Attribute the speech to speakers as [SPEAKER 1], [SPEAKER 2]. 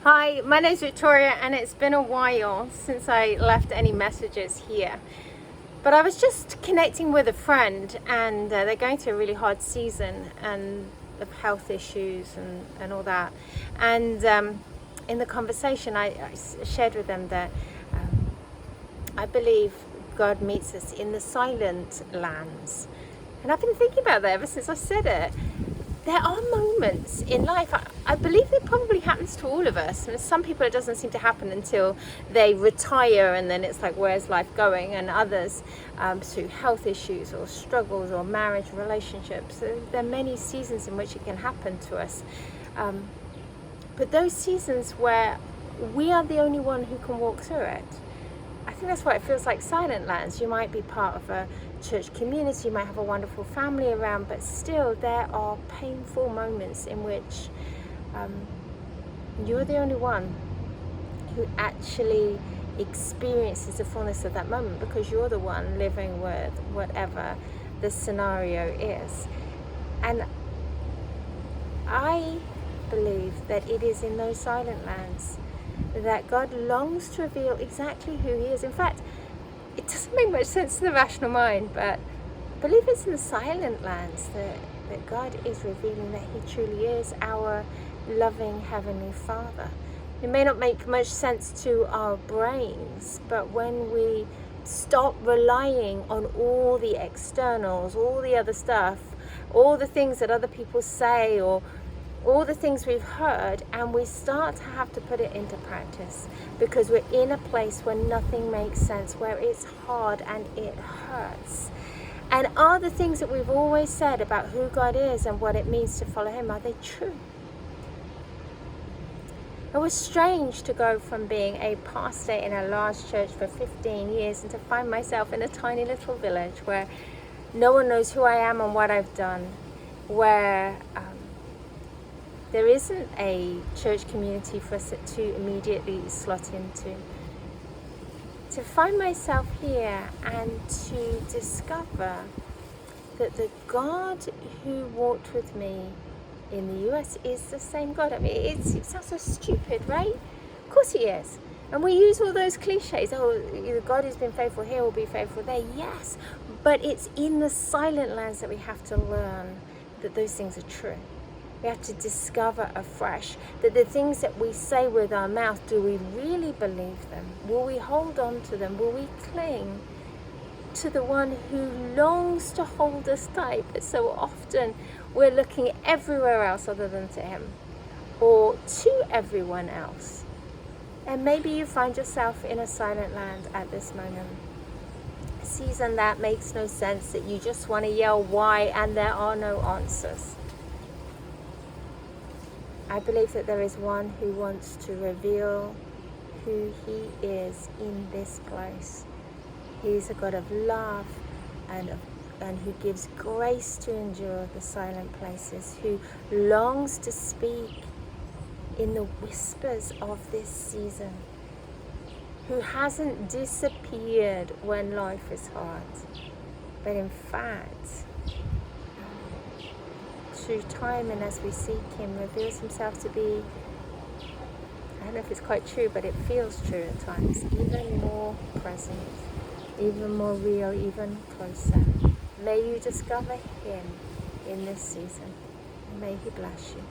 [SPEAKER 1] Hi, my name's Victoria, and it's been a while since I left any messages here. But I was just connecting with a friend, and they're going through a really hard season and of health issues and all that. And in the conversation, I shared with them that I believe God meets us in the silent lands. And I've been thinking about that ever since I said it. There are moments in life, I believe it probably happens to all of us. And some people, it doesn't seem to happen until they retire, and then it's like, where's life going? And others, through health issues or struggles or marriage, relationships. So there are many seasons in which it can happen to us. But those seasons where we are the only one who can walk through it, I think that's why it feels like silent lands. You might be part of a church community, you might have a wonderful family around, but still there are painful moments in which you're the only one who actually experiences the fullness of that moment, because you're the one living with whatever the scenario is. And I believe that it is in those silent lands that God longs to reveal exactly who He is. In fact, it doesn't make much sense to the rational mind, but I believe it's in the silent lands that God is revealing that He truly is our loving Heavenly Father. It may not make much sense to our brains, but when we stop relying on all the externals, all the other stuff, all the things that other people say, or all the things we've heard, and we start to have to put it into practice because we're in a place where nothing makes sense, where it's hard and it hurts. And are the things that we've always said about who God is and what it means to follow Him, are they true? It was strange to go from being a pastor in a large church for 15 years and to find myself in a tiny little village where no one knows who I am and what I've done, where there isn't a church community for us to immediately slot into. To find myself here and to discover that the God who walked with me in the US is the same God. I mean, it sounds so stupid, right? Of course He is. And we use all those cliches. Oh, God has been faithful here, will be faithful there. Yes, but it's in the silent lands that we have to learn that those things are true. We have to discover afresh that the things that we say with our mouth, do we really believe them? Will we hold on to them? Will we cling to the one who longs to hold us tight, but so often we're looking everywhere else other than to Him, or to everyone else? And maybe you find yourself in a silent land at this moment. A season that makes no sense, that you just want to yell why, and there are no answers. I believe that there is one who wants to reveal who He is in this place. He is a God of love and who gives grace to endure the silent places, who longs to speak in the whispers of this season, who hasn't disappeared when life is hard, but in fact, through time and as we seek Him, reveals Himself to be, I don't know if it's quite true, but it feels true at times, even more present, even more real, even closer. May you discover Him in this season. May He bless you.